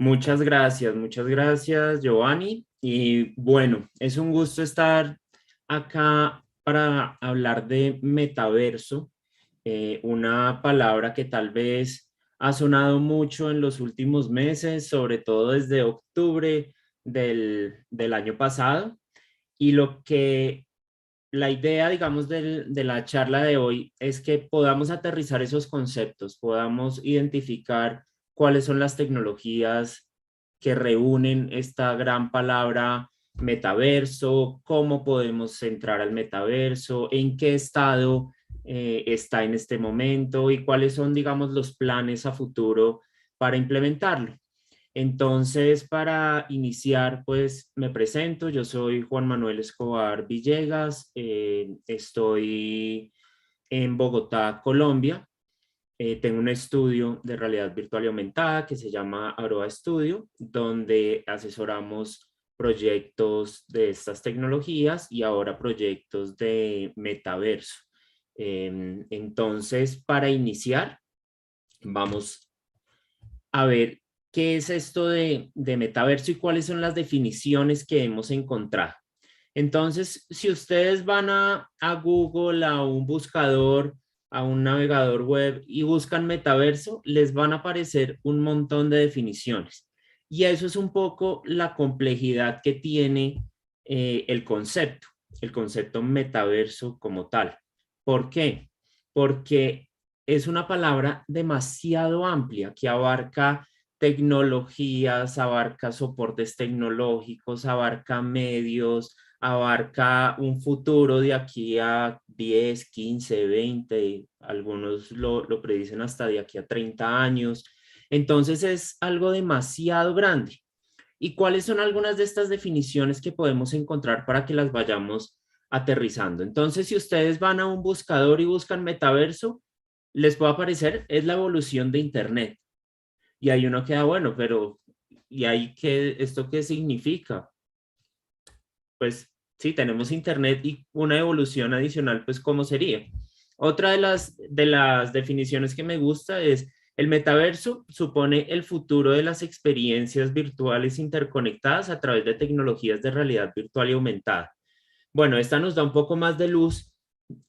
Muchas gracias, Giovanni. Y bueno, es un gusto estar acá para hablar de metaverso, una palabra que tal vez ha sonado mucho en los últimos meses, sobre todo desde octubre del año pasado. Y la idea, digamos, de la charla de hoy es que podamos aterrizar esos conceptos, podamos identificar cuáles son las tecnologías que reúnen esta gran palabra metaverso, cómo podemos entrar al metaverso, en qué estado está en este momento y cuáles son, digamos, los planes a futuro para implementarlo. Entonces, para iniciar, pues me presento. Yo soy Juan Manuel Escobar Villegas. Estoy en Bogotá, Colombia. Tengo un estudio de realidad virtual y aumentada que se llama Aroa Studio, donde asesoramos proyectos de estas tecnologías y ahora proyectos de metaverso. Entonces, para iniciar, vamos a ver qué es esto de metaverso y cuáles son las definiciones que hemos encontrado. Entonces, si ustedes van a Google, a un buscador, a un navegador web y buscan metaverso, les van a aparecer un montón de definiciones. Y eso es un poco la complejidad que tiene el concepto metaverso como tal. ¿Por qué? Porque es una palabra demasiado amplia que abarca tecnologías, abarca soportes tecnológicos, abarca medios, abarca un futuro de aquí a 10, 15, 20, algunos lo predicen hasta de aquí a 30 años. Entonces es algo demasiado grande. ¿Y cuáles son algunas de estas definiciones que podemos encontrar para que las vayamos aterrizando? Entonces, si ustedes van a un buscador y buscan metaverso, les puede aparecer, es la evolución de Internet. Y ahí uno queda, bueno, pero ¿y ahí qué, esto qué significa? Pues sí, tenemos Internet y una evolución adicional, pues ¿cómo sería? Otra de las definiciones que me gusta es el metaverso supone el futuro de las experiencias virtuales interconectadas a través de tecnologías de realidad virtual y aumentada. Bueno, esta nos da un poco más de luz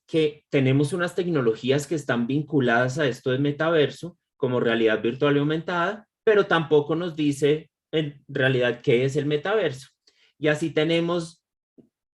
que tenemos unas tecnologías que están vinculadas a esto de metaverso, como realidad virtual y aumentada, pero tampoco nos dice en realidad qué es el metaverso. Y así tenemos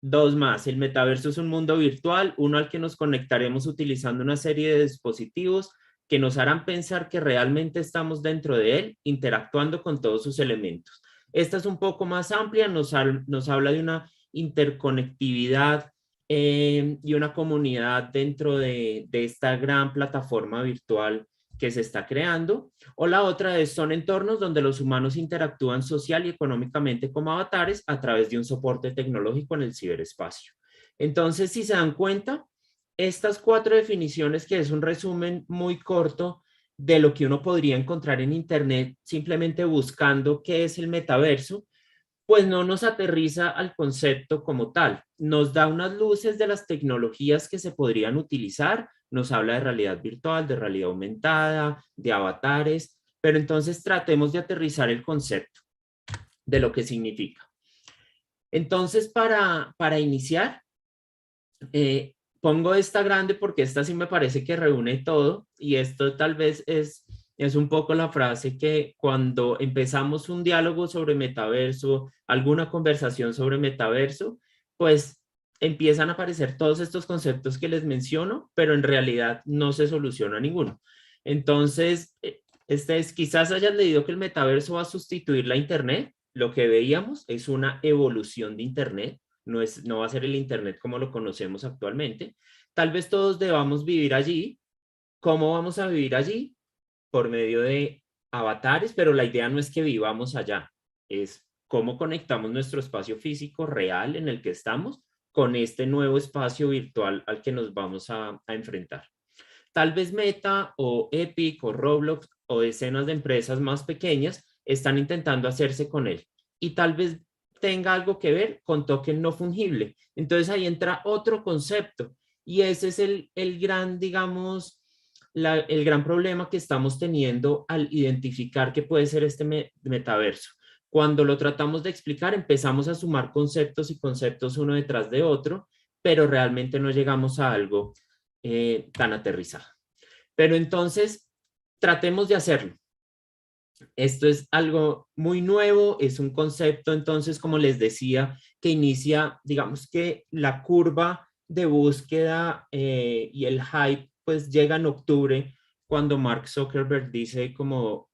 dos más. El metaverso es un mundo virtual, uno al que nos conectaremos utilizando una serie de dispositivos que nos harán pensar que realmente estamos dentro de él, interactuando con todos sus elementos. Esta es un poco más amplia, nos habla de una interconectividad y una comunidad dentro de esta gran plataforma virtual que se está creando. O la otra es, son entornos donde los humanos interactúan social y económicamente como avatares a través de un soporte tecnológico en el ciberespacio. Entonces, si se dan cuenta, estas cuatro definiciones, que es un resumen muy corto de lo que uno podría encontrar en Internet simplemente buscando qué es el metaverso, pues no nos aterriza al concepto como tal. Nos da unas luces de las tecnologías que se podrían utilizar, nos habla de realidad virtual, de realidad aumentada, de avatares, pero entonces tratemos de aterrizar el concepto de lo que significa. Entonces, para iniciar, pongo esta grande porque esta sí me parece que reúne todo y esto tal vez es un poco la frase que cuando empezamos un diálogo sobre metaverso, alguna conversación sobre metaverso, pues empiezan a aparecer todos estos conceptos que les menciono, pero en realidad no se soluciona ninguno. Entonces, este es, quizás hayan leído que el metaverso va a sustituir la Internet. Lo que veíamos es una evolución de Internet, no va a ser el Internet como lo conocemos actualmente. Tal vez todos debamos vivir allí. ¿Cómo vamos a vivir allí? Por medio de avatares, pero la idea no es que vivamos allá, es cómo conectamos nuestro espacio físico real en el que estamos con este nuevo espacio virtual al que nos vamos a enfrentar. Tal vez Meta o Epic o Roblox o decenas de empresas más pequeñas están intentando hacerse con él y tal vez tenga algo que ver con token no fungible. Entonces ahí entra otro concepto y ese es el gran, digamos, el gran problema que estamos teniendo al identificar qué puede ser este metaverso. Cuando lo tratamos de explicar, empezamos a sumar conceptos y conceptos uno detrás de otro, pero realmente no llegamos a algo tan aterrizado. Pero entonces, tratemos de hacerlo. Esto es algo muy nuevo, es un concepto, entonces, como les decía, que inicia, digamos que la curva de búsqueda y el hype, pues llega en octubre, cuando Mark Zuckerberg dice como,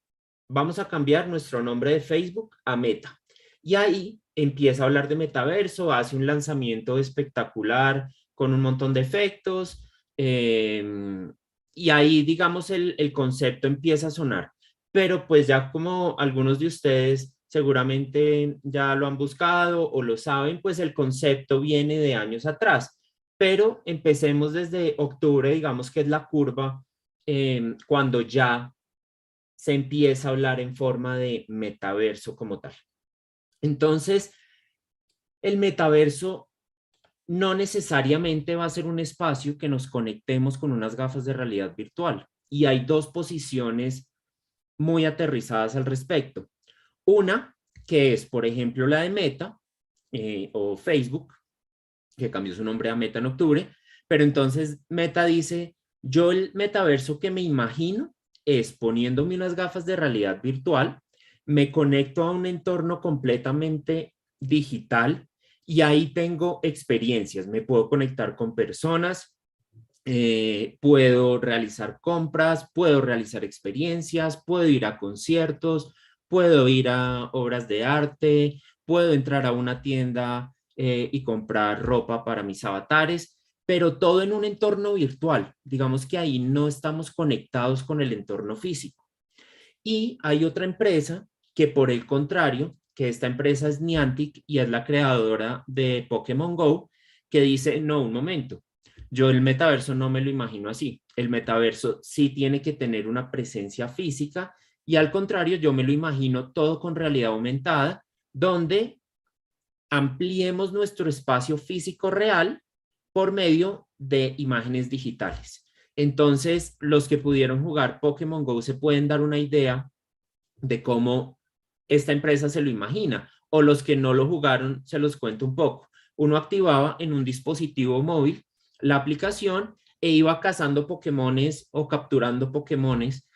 vamos a cambiar nuestro nombre de Facebook a Meta. Y ahí empieza a hablar de metaverso, hace un lanzamiento espectacular con un montón de efectos, y ahí, digamos, el concepto empieza a sonar, pero pues ya como algunos de ustedes seguramente ya lo han buscado o lo saben, pues el concepto viene de años atrás, pero empecemos desde octubre, digamos que es la curva, cuando ya se empieza a hablar en forma de metaverso como tal. Entonces, el metaverso no necesariamente va a ser un espacio que nos conectemos con unas gafas de realidad virtual. Y hay dos posiciones muy aterrizadas al respecto. Una, que es, por ejemplo, la de Meta o Facebook, que cambió su nombre a Meta en octubre, pero entonces Meta dice, yo el metaverso que me imagino es poniéndome unas gafas de realidad virtual, me conecto a un entorno completamente digital y ahí tengo experiencias, me puedo conectar con personas, puedo realizar compras, puedo realizar experiencias, puedo ir a conciertos, puedo ir a obras de arte, puedo entrar a una tienda y comprar ropa para mis avatares, pero todo en un entorno virtual. Digamos que ahí no estamos conectados con el entorno físico. Y hay otra empresa que por el contrario, que esta empresa es Niantic y es la creadora de Pokémon Go, que dice, no, un momento, yo el metaverso no me lo imagino así. El metaverso sí tiene que tener una presencia física y al contrario, yo me lo imagino todo con realidad aumentada, donde ampliemos nuestro espacio físico real por medio de imágenes digitales. Entonces, los que pudieron jugar Pokémon Go se pueden dar una idea de cómo esta empresa se lo imagina, o los que no lo jugaron, se los cuento un poco. Uno activaba en un dispositivo móvil la aplicación e iba cazando Pokémones o capturando Pokémones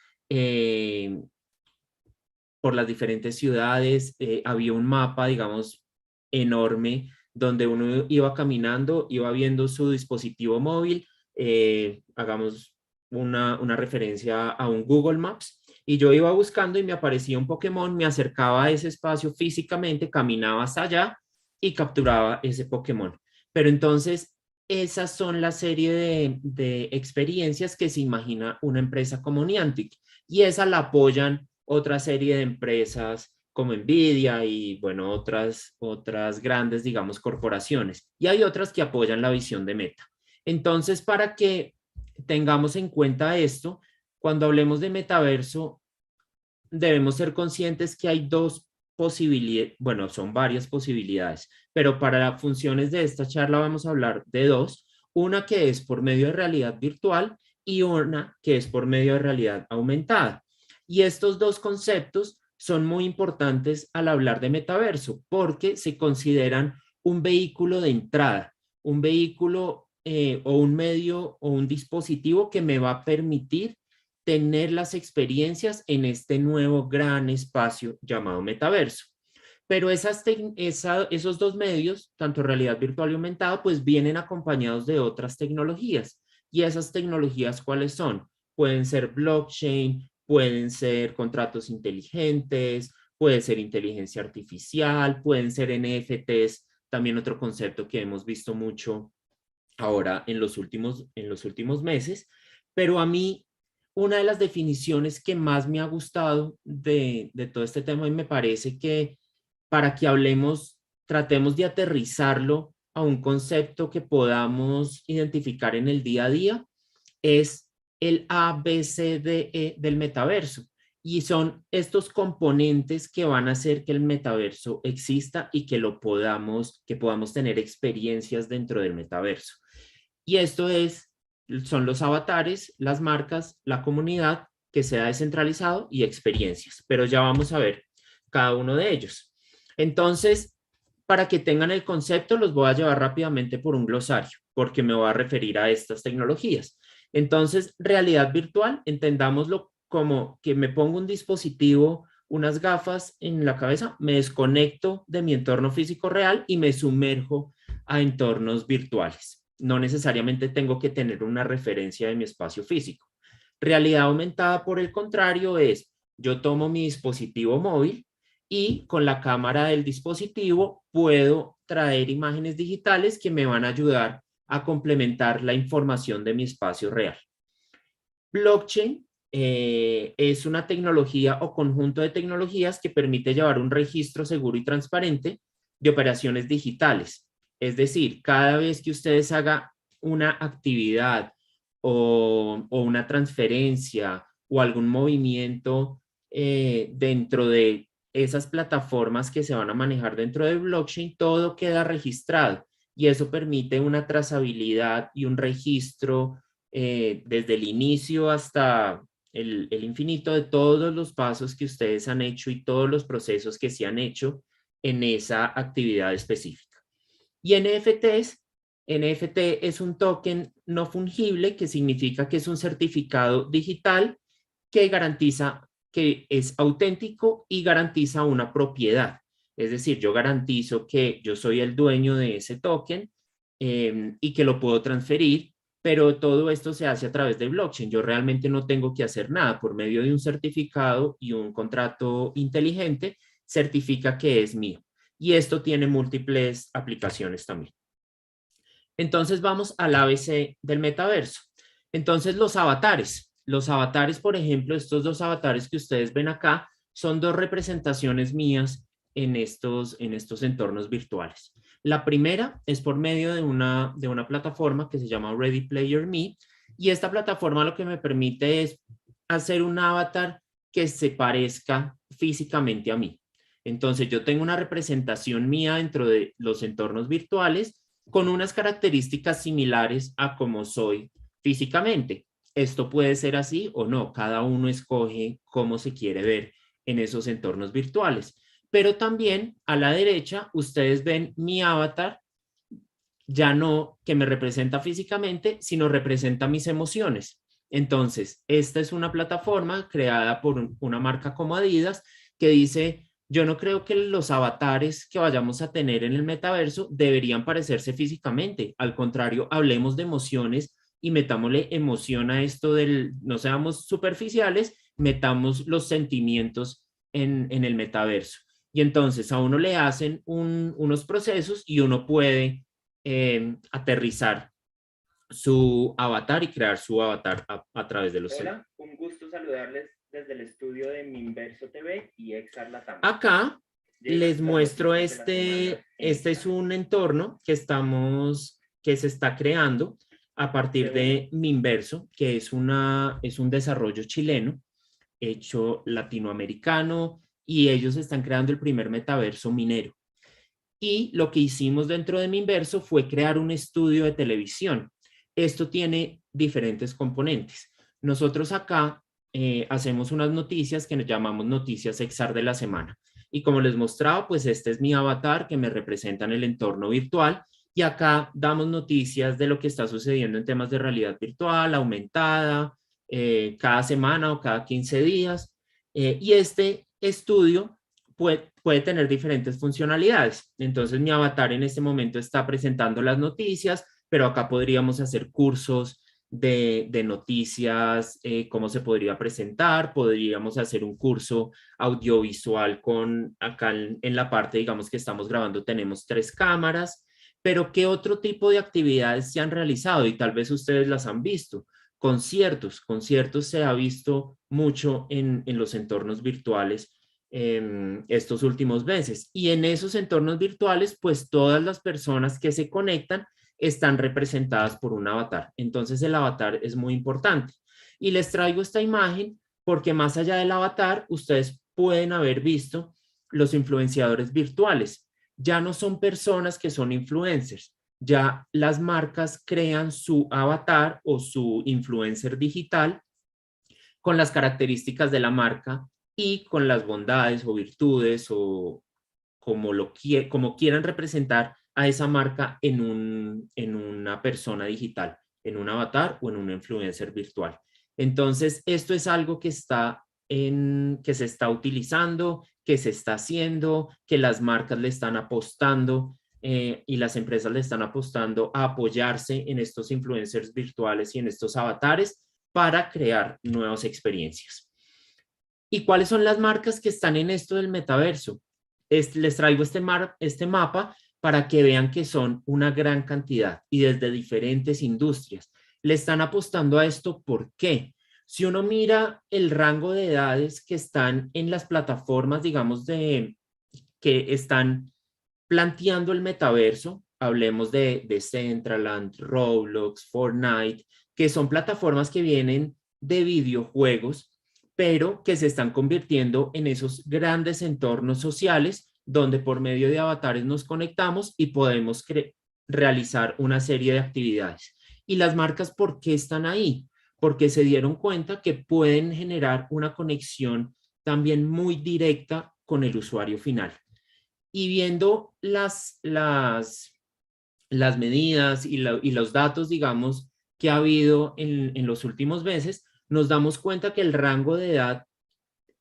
por las diferentes ciudades. Había un mapa, digamos, enorme donde uno iba caminando, iba viendo su dispositivo móvil, hagamos una referencia a un Google Maps, y yo iba buscando y me aparecía un Pokémon, me acercaba a ese espacio físicamente, caminaba hasta allá y capturaba ese Pokémon. Pero entonces, esas son la serie de experiencias que se imagina una empresa como Niantic, y esa la apoyan otra serie de empresas como Nvidia y, bueno, otras grandes, digamos, corporaciones. Y hay otras que apoyan la visión de Meta. Entonces, para que tengamos en cuenta esto, cuando hablemos de metaverso, debemos ser conscientes que hay dos posibilidades, bueno, son varias posibilidades, pero para funciones de esta charla vamos a hablar de dos. Una que es por medio de realidad virtual y una que es por medio de realidad aumentada. Y estos dos conceptos son muy importantes al hablar de metaverso porque se consideran un vehículo de entrada, un vehículo o un medio o un dispositivo que me va a permitir tener las experiencias en este nuevo gran espacio llamado metaverso. Pero esos dos medios, tanto realidad virtual y aumentada, pues vienen acompañados de otras tecnologías. ¿Y esas tecnologías cuáles son? Pueden ser blockchain, pueden ser contratos inteligentes, puede ser inteligencia artificial, pueden ser NFTs, también otro concepto que hemos visto mucho ahora en los últimos meses. Pero a mí, una de las definiciones que más me ha gustado de todo este tema, y me parece que para que hablemos, tratemos de aterrizarlo a un concepto que podamos identificar en el día a día, es el ABCDE del metaverso. Y son estos componentes que van a hacer que el metaverso exista y que podamos tener experiencias dentro del metaverso. Y esto es son los avatares, las marcas, la comunidad, que sea descentralizado y experiencias. Pero ya vamos a ver cada uno de ellos. Entonces, para que tengan el concepto, los voy a llevar rápidamente por un glosario, porque me voy a referir a estas tecnologías. Entonces, realidad virtual, entendámoslo como que me pongo un dispositivo, unas gafas en la cabeza, me desconecto de mi entorno físico real y me sumerjo a entornos virtuales. No necesariamente tengo que tener una referencia de mi espacio físico. Realidad aumentada, por el contrario, es yo tomo mi dispositivo móvil y con la cámara del dispositivo puedo traer imágenes digitales que me van a ayudar a complementar la información de mi espacio real. Blockchain es una tecnología o conjunto de tecnologías que permite llevar un registro seguro y transparente de operaciones digitales. Es decir, cada vez que ustedes hagan una actividad o una transferencia o algún movimiento dentro de esas plataformas que se van a manejar dentro de blockchain, todo queda registrado y eso permite una trazabilidad y un registro desde el inicio hasta el infinito de todos los pasos que ustedes han hecho y todos los procesos que se han hecho en esa actividad específica. Y NFTs, NFT es un token no fungible, que significa que es un certificado digital que garantiza que es auténtico y garantiza una propiedad. Es decir, yo garantizo que yo soy el dueño de ese token y que lo puedo transferir, pero todo esto se hace a través de blockchain. Yo realmente no tengo que hacer nada. Por medio de un certificado y un contrato inteligente, certifica que es mío. Y esto tiene múltiples aplicaciones también. Entonces vamos al ABC del metaverso. Entonces los avatares. Los avatares, por ejemplo, estos dos avatares que ustedes ven acá, son dos representaciones mías en estos entornos virtuales. La primera es por medio de una plataforma que se llama Ready Player Me, y esta plataforma lo que me permite es hacer un avatar que se parezca físicamente a mí. Entonces yo tengo una representación mía dentro de los entornos virtuales con unas características similares a como soy físicamente. Esto puede ser así o no, cada uno escoge cómo se quiere ver en esos entornos virtuales. Pero también a la derecha ustedes ven mi avatar, ya no que me representa físicamente, sino representa mis emociones. Entonces, esta es una plataforma creada por una marca como Adidas que dice, yo no creo que los avatares que vayamos a tener en el metaverso deberían parecerse físicamente. Al contrario, hablemos de emociones y metámosle emoción a esto del, no seamos superficiales, metamos los sentimientos en el metaverso. Y entonces a uno le hacen unos procesos y uno puede aterrizar su avatar y crear su avatar a través de los... Hola, un gusto saludarles desde el estudio de Minverso TV y Exar Latam. Acá les muestro este es un entorno que se está creando a partir de Minverso, que es un desarrollo chileno hecho latinoamericano, y ellos están creando el primer metaverso minero. Y lo que hicimos dentro de Minverso fue crear un estudio de televisión. Esto tiene diferentes componentes. Nosotros acá hacemos unas noticias que nos llamamos Noticias Exar de la semana. Y como les mostraba, pues este es mi avatar que me representa en el entorno virtual. Y acá damos noticias de lo que está sucediendo en temas de realidad virtual, aumentada, cada semana o cada 15 días. Y este estudio puede tener diferentes funcionalidades. Entonces mi avatar en este momento está presentando las noticias, pero acá podríamos hacer cursos de noticias, cómo se podría presentar, podríamos hacer un curso audiovisual acá en la parte, digamos que estamos grabando, tenemos 3 cámaras, pero ¿qué otro tipo de actividades se han realizado? Y tal vez ustedes las han visto. Conciertos se ha visto mucho en los entornos virtuales estos últimos meses. Y en esos entornos virtuales, pues todas las personas que se conectan están representadas por un avatar. Entonces el avatar es muy importante. Y les traigo esta imagen porque más allá del avatar, ustedes pueden haber visto los influenciadores virtuales. Ya no son personas que son influencers, ya las marcas crean su avatar o su influencer digital con las características de la marca y con las bondades o virtudes o como quieran representar a esa marca en una persona digital, en un avatar o en un influencer virtual. Entonces, esto es algo que se está utilizando, que se está haciendo, que las marcas le están apostando y las empresas le están apostando a apoyarse en estos influencers virtuales y en estos avatares para crear nuevas experiencias. ¿Y cuáles son las marcas que están en esto del metaverso? Les traigo este mapa para que vean que son una gran cantidad y desde diferentes industrias. Le están apostando a esto, ¿por qué? Si uno mira el rango de edades que están en las plataformas, digamos, que están planteando el metaverso, hablemos de Decentraland, Roblox, Fortnite, que son plataformas que vienen de videojuegos, pero que se están convirtiendo en esos grandes entornos sociales donde por medio de avatares nos conectamos y podemos realizar una serie de actividades. ¿Y las marcas por qué están ahí? Porque se dieron cuenta que pueden generar una conexión también muy directa con el usuario final. Y viendo las medidas y los datos, digamos, que ha habido en los últimos meses, nos damos cuenta que el rango de edad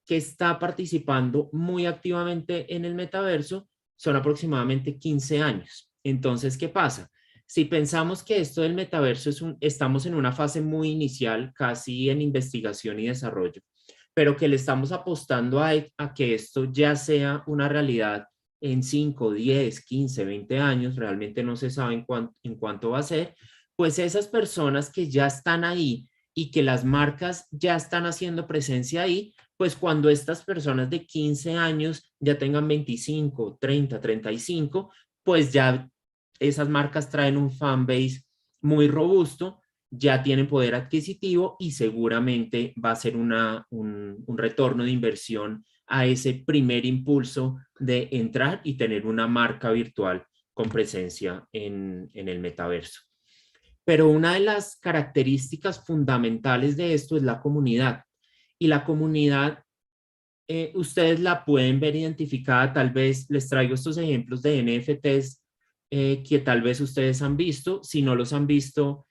que está participando muy activamente en el metaverso son aproximadamente 15 años. Entonces, ¿qué pasa? Si pensamos que esto del metaverso estamos en una fase muy inicial, casi en investigación y desarrollo, pero que le estamos apostando a que esto ya sea una realidad en 5, 10, 15, 20 años, realmente no se sabe en cuánto va a ser, pues esas personas que ya están ahí y que las marcas ya están haciendo presencia ahí, pues cuando estas personas de 15 años ya tengan 25, 30, 35, pues ya esas marcas traen un fanbase muy robusto, ya tienen poder adquisitivo y seguramente va a ser un retorno de inversión a ese primer impulso de entrar y tener una marca virtual con presencia en el metaverso. Pero una de las características fundamentales de esto es la comunidad. Y la comunidad, ustedes la pueden ver identificada, tal vez les traigo estos ejemplos de NFTs que tal vez ustedes han visto. Si no los han visto,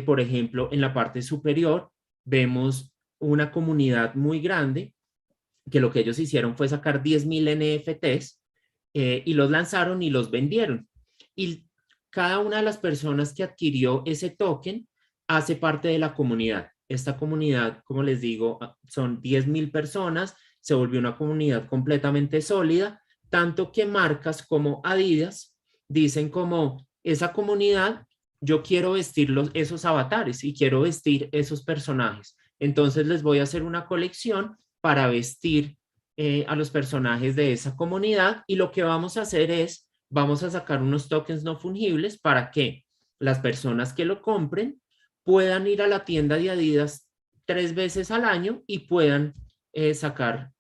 por ejemplo, en la parte superior vemos una comunidad muy grande que lo que ellos hicieron fue sacar 10,000 NFTs y los lanzaron y los vendieron. Y cada una de las personas que adquirió ese token hace parte de la comunidad. Esta comunidad, como les digo, son 10,000 personas, se volvió una comunidad completamente sólida, tanto que marcas como Adidas dicen como esa comunidad, yo quiero vestir esos avatares y quiero vestir esos personajes. Entonces les voy a hacer una colección para vestir a los personajes de esa comunidad y lo que vamos a hacer es, vamos a sacar unos tokens no fungibles para que las personas que lo compren puedan ir a la tienda de Adidas 3 veces al año y puedan sacar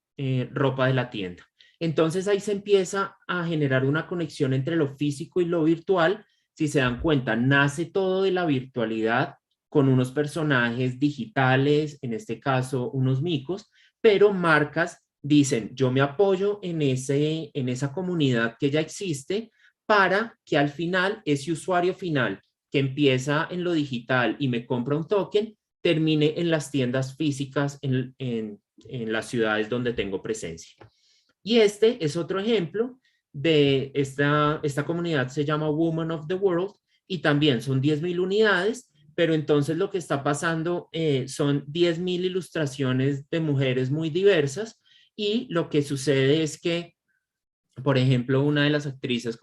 ropa de la tienda. Entonces ahí se empieza a generar una conexión entre lo físico y lo virtual. Si se dan cuenta, nace todo de la virtualidad con unos personajes digitales, en este caso unos micos, pero marcas dicen, yo me apoyo en esa comunidad que ya existe para que al final ese usuario final que empieza en lo digital y me compra un token, termine en las tiendas físicas en las ciudades donde tengo presencia. Y este es otro ejemplo de esta comunidad, se llama Women of the World, y también son 10,000 unidades, pero entonces lo que está pasando son 10,000 ilustraciones de mujeres muy diversas, y lo que sucede es que, por ejemplo, una de las actrices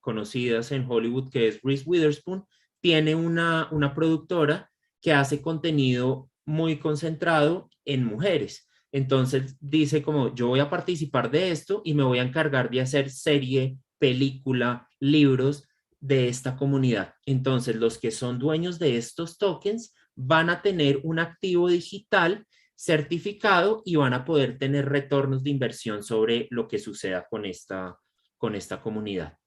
conocidas en Hollywood, que es Reese Witherspoon, tiene una productora que hace contenido muy concentrado en mujeres. Entonces dice como, yo voy a participar de esto y me voy a encargar de hacer serie, película, libros de esta comunidad. Entonces los que son dueños de estos tokens van a tener un activo digital certificado y van a poder tener retornos de inversión sobre lo que suceda con esta comunidad.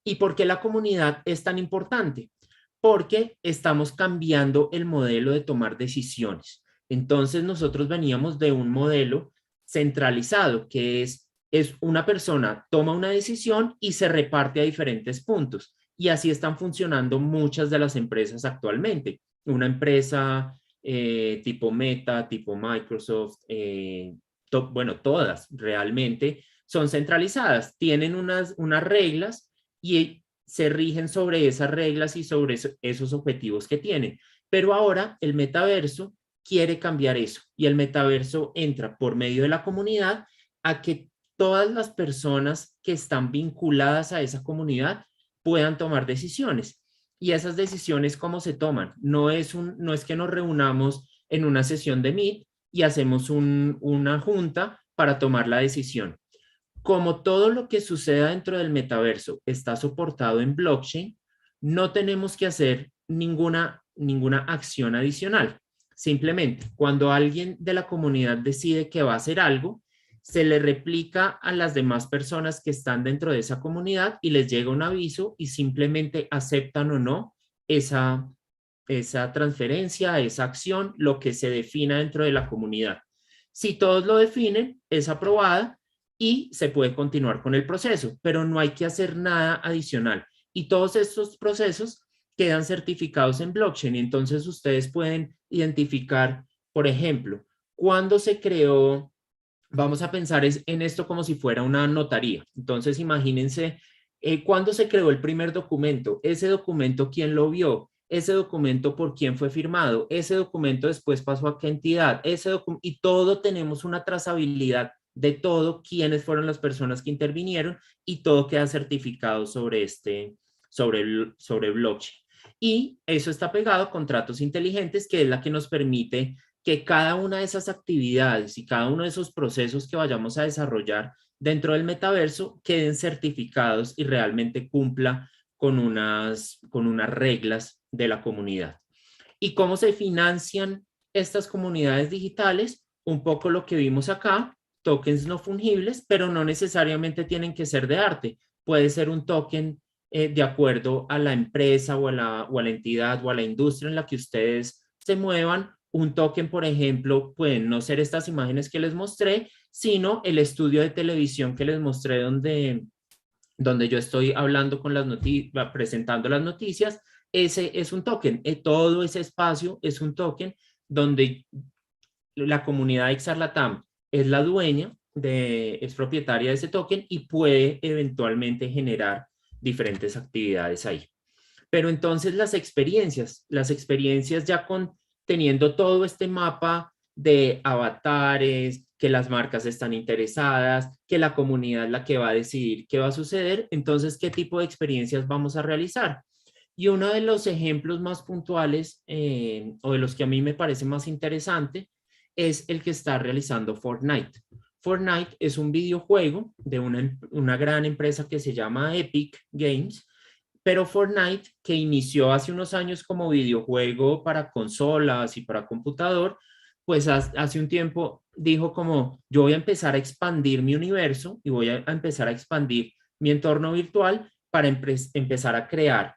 ¿Y por qué la comunidad es tan importante? Porque estamos cambiando el modelo de tomar decisiones. Entonces nosotros veníamos de un modelo centralizado, que es una persona toma una decisión y se reparte a diferentes puntos. Y así están funcionando muchas de las empresas actualmente. Una empresa tipo Meta, tipo Microsoft, bueno, todas realmente son centralizadas, tienen unas reglas y se rigen sobre esas reglas y sobre esos objetivos que tienen. Pero ahora el metaverso quiere cambiar eso y el metaverso entra por medio de la comunidad a que todas las personas que están vinculadas a esa comunidad puedan tomar decisiones. Y esas decisiones, ¿cómo se toman? No es que nos reunamos en una sesión de Meet y hacemos una junta para tomar la decisión. Como todo lo que suceda dentro del metaverso está soportado en blockchain, no tenemos que hacer ninguna acción adicional. Simplemente, cuando alguien de la comunidad decide que va a hacer algo, se le replica a las demás personas que están dentro de esa comunidad y les llega un aviso y simplemente aceptan o no esa, esa transferencia, esa acción, lo que se defina dentro de la comunidad. Si todos lo definen, es aprobada y se puede continuar con el proceso, pero no hay que hacer nada adicional. Y todos estos procesos quedan certificados en blockchain y entonces ustedes pueden identificar, por ejemplo, cuándo se creó, vamos a pensar en esto como si fuera una notaría. Entonces imagínense cuándo se creó el primer documento, ese documento, quién lo vio, ese documento por quién fue firmado, ese documento después pasó a qué entidad, y todo tenemos una trazabilidad de todo, quiénes fueron las personas que intervinieron y todo queda certificado sobre blockchain. Y eso está pegado a contratos inteligentes, que es la que nos permite que cada una de esas actividades y cada uno de esos procesos que vayamos a desarrollar dentro del metaverso queden certificados y realmente cumpla con unas reglas de la comunidad. ¿Y cómo se financian estas comunidades digitales? Un poco lo que vimos acá, tokens no fungibles, pero no necesariamente tienen que ser de arte. Puede ser un token de acuerdo a la empresa o a la entidad o a la industria en la que ustedes se muevan. Un token, por ejemplo, pueden no ser estas imágenes que les mostré, sino el estudio de televisión que les mostré donde yo estoy hablando con las noticias, presentando las noticias. Ese es un token. Todo ese espacio es un token donde la comunidad de Xarlatam es la dueña, es propietaria de ese token y puede eventualmente generar diferentes actividades ahí. Pero entonces las experiencias ya teniendo todo este mapa de avatares, que las marcas están interesadas, que la comunidad es la que va a decidir qué va a suceder, entonces, ¿qué tipo de experiencias vamos a realizar? Y uno de los ejemplos más puntuales o de los que a mí me parece más interesante es el que está realizando Fortnite. Fortnite es un videojuego de una gran empresa que se llama Epic Games, pero Fortnite, que inició hace unos años como videojuego para consolas y para computador, pues hace un tiempo dijo como, yo voy a empezar a expandir mi universo y voy a empezar a expandir mi entorno virtual para empezar a crear.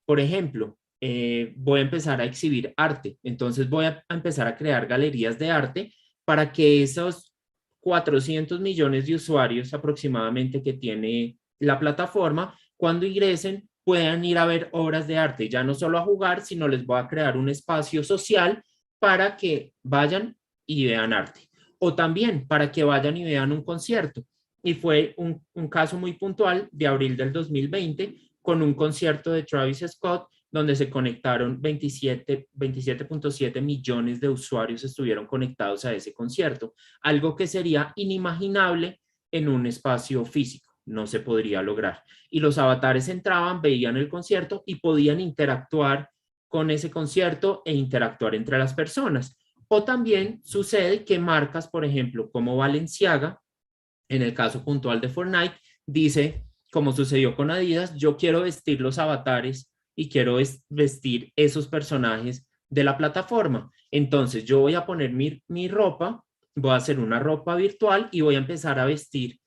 Por ejemplo, voy a empezar a exhibir arte, entonces voy a empezar a crear galerías de arte para que esos 400 millones de usuarios aproximadamente que tiene la plataforma, cuando ingresen puedan ir a ver obras de arte, ya no solo a jugar, sino les voy a crear un espacio social para que vayan y vean arte. O también para que vayan y vean un concierto. Y fue un caso muy puntual de abril del 2020 con un concierto de Travis Scott donde se conectaron 27.7 millones de usuarios estuvieron conectados a ese concierto, algo que sería inimaginable en un espacio físico, no se podría lograr. Y los avatares entraban, veían el concierto y podían interactuar con ese concierto e interactuar entre las personas. O también sucede que marcas, por ejemplo, como Balenciaga, en el caso puntual de Fortnite, dice, como sucedió con Adidas, yo quiero vestir los avatares y quiero vestir esos personajes de la plataforma. Entonces yo voy a poner mi ropa, voy a hacer una ropa virtual y voy a empezar a vestir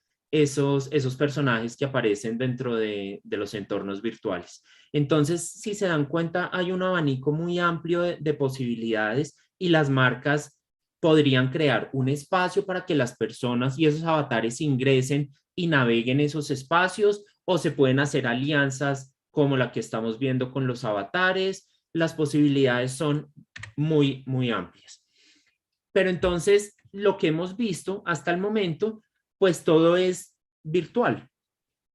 esos personajes que aparecen dentro de los entornos virtuales. Entonces, si se dan cuenta, hay un abanico muy amplio de posibilidades y las marcas podrían crear un espacio para que las personas y esos avatares ingresen y naveguen esos espacios, o se pueden hacer alianzas como la que estamos viendo con los avatares. Las posibilidades son muy, muy amplias. Pero entonces, lo que hemos visto hasta el momento, pues todo es virtual.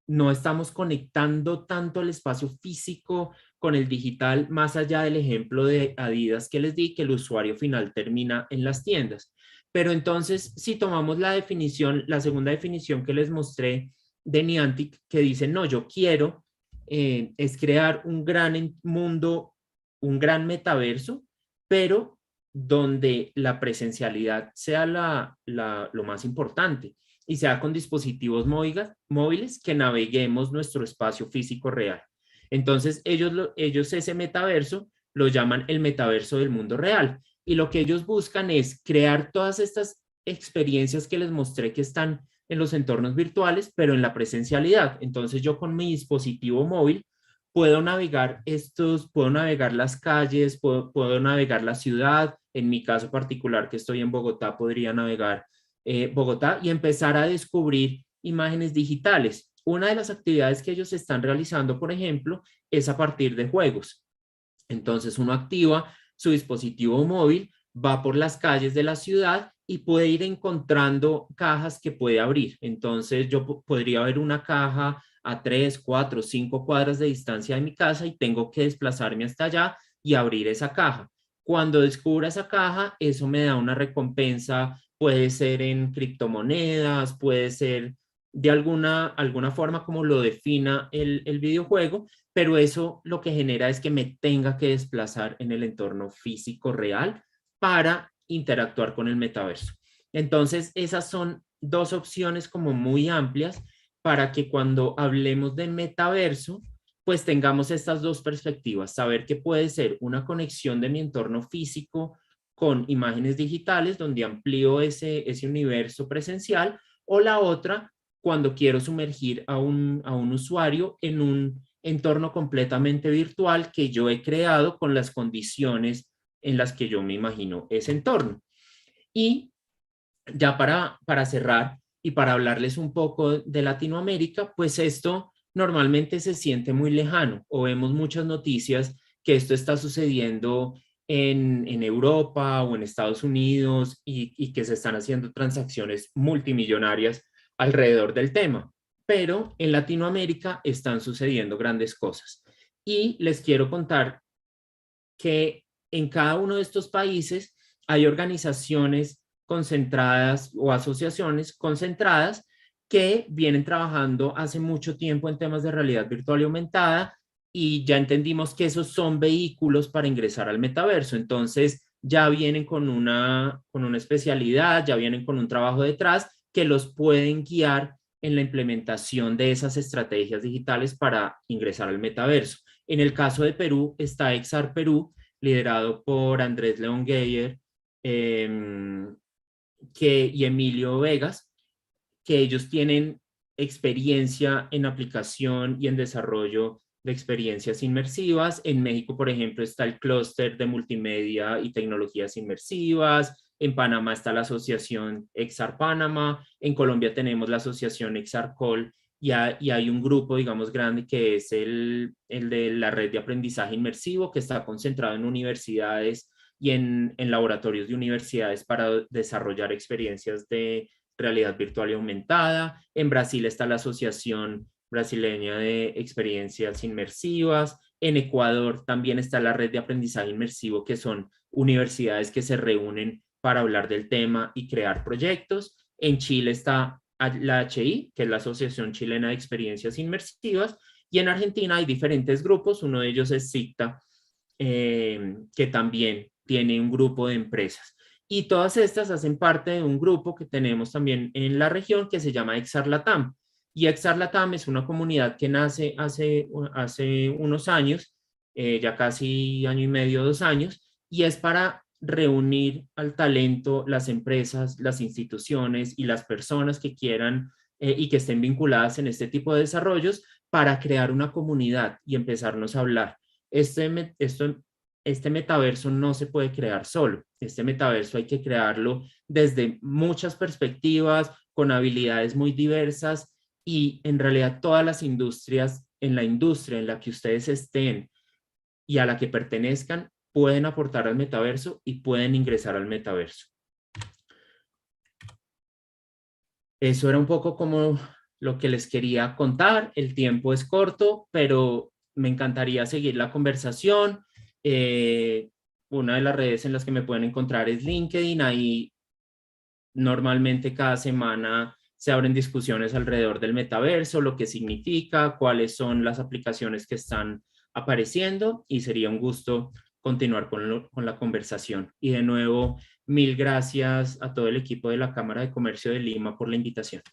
No estamos conectando tanto el espacio físico con el digital, más allá del ejemplo de Adidas que les di, que el usuario final termina en las tiendas. Pero entonces, si tomamos la definición, la segunda definición que les mostré de Niantic, que dice, no, yo quiero es crear un gran mundo, un gran metaverso, pero donde la presencialidad sea lo más importante y sea con dispositivos móviles que naveguemos nuestro espacio físico real. Entonces, ellos ese metaverso lo llaman el metaverso del mundo real. Y lo que ellos buscan es crear todas estas experiencias que les mostré que están en los entornos virtuales, pero en la presencialidad. Entonces, yo con mi dispositivo móvil puedo navegar las calles, puedo navegar la ciudad. En mi caso particular, que estoy en Bogotá, podría navegar Bogotá y empezar a descubrir imágenes digitales. Una de las actividades que ellos están realizando, por ejemplo, es a partir de juegos. Entonces uno activa su dispositivo móvil, va por las calles de la ciudad y puede ir encontrando cajas que puede abrir. Entonces yo podría ver una caja a 3, 4, 5 cuadras de distancia de mi casa y tengo que desplazarme hasta allá y abrir esa caja. Cuando descubra esa caja, eso me da una recompensa, puede ser en criptomonedas, puede ser de alguna forma como lo defina el videojuego, pero eso lo que genera es que me tenga que desplazar en el entorno físico real para interactuar con el metaverso. Entonces, esas son dos opciones como muy amplias para que cuando hablemos de metaverso, pues tengamos estas dos perspectivas, saber que puede ser una conexión de mi entorno físico con imágenes digitales, donde amplío ese universo presencial, o la otra, cuando quiero sumergir a un usuario en un entorno completamente virtual que yo he creado con las condiciones en las que yo me imagino ese entorno. Y ya para cerrar y para hablarles un poco de Latinoamérica, pues esto normalmente se siente muy lejano o vemos muchas noticias que esto está sucediendo en Europa o en Estados Unidos y que se están haciendo transacciones multimillonarias alrededor del tema. Pero en Latinoamérica están sucediendo grandes cosas. Y les quiero contar que en cada uno de estos países hay organizaciones concentradas o asociaciones concentradas que vienen trabajando hace mucho tiempo en temas de realidad virtual y aumentada y ya entendimos que esos son vehículos para ingresar al metaverso. Entonces ya vienen con una especialidad, ya vienen con un trabajo detrás que los pueden guiar en la implementación de esas estrategias digitales para ingresar al metaverso. En el caso de Perú está Exar Perú, liderado por Andrés León Geyer y Emilio Vegas, que ellos tienen experiencia en aplicación y en desarrollo de experiencias inmersivas. En México, por ejemplo, está el clúster de multimedia y tecnologías inmersivas. En Panamá está la asociación Exar Panamá. En Colombia tenemos la asociación Exarcol y hay un grupo, digamos, grande que es el de la red de aprendizaje inmersivo que está concentrado en universidades y en laboratorios de universidades para desarrollar experiencias de realidad virtual y aumentada. En Brasil está la Asociación Brasileña de Experiencias Inmersivas. En Ecuador también está la red de aprendizaje inmersivo, que son universidades que se reúnen para hablar del tema y crear proyectos. En Chile está la HI, que es la Asociación Chilena de Experiencias Inmersivas, y en Argentina hay diferentes grupos, uno de ellos es SICTA, que también tiene un grupo de empresas. Y todas estas hacen parte de un grupo que tenemos también en la región que se llama Exarlatam. Y Exarlatam es una comunidad que nace hace unos años, ya casi año y medio, 2 años, y es para reunir al talento, las empresas, las instituciones y las personas que quieran y que estén vinculadas en este tipo de desarrollos para crear una comunidad y empezarnos a hablar. Este metaverso no se puede crear solo. Este metaverso hay que crearlo desde muchas perspectivas, con habilidades muy diversas y en realidad todas las industrias, en la industria en la que ustedes estén y a la que pertenezcan, pueden aportar al metaverso y pueden ingresar al metaverso. Eso era un poco como lo que les quería contar. El tiempo es corto, pero me encantaría seguir la conversación. Una de las redes en las que me pueden encontrar es LinkedIn. Ahí normalmente cada semana se abren discusiones alrededor del metaverso, lo que significa, cuáles son las aplicaciones que están apareciendo y sería un gusto continuar con la conversación. Y de nuevo, mil gracias a todo el equipo de la Cámara de Comercio de Lima por la invitación.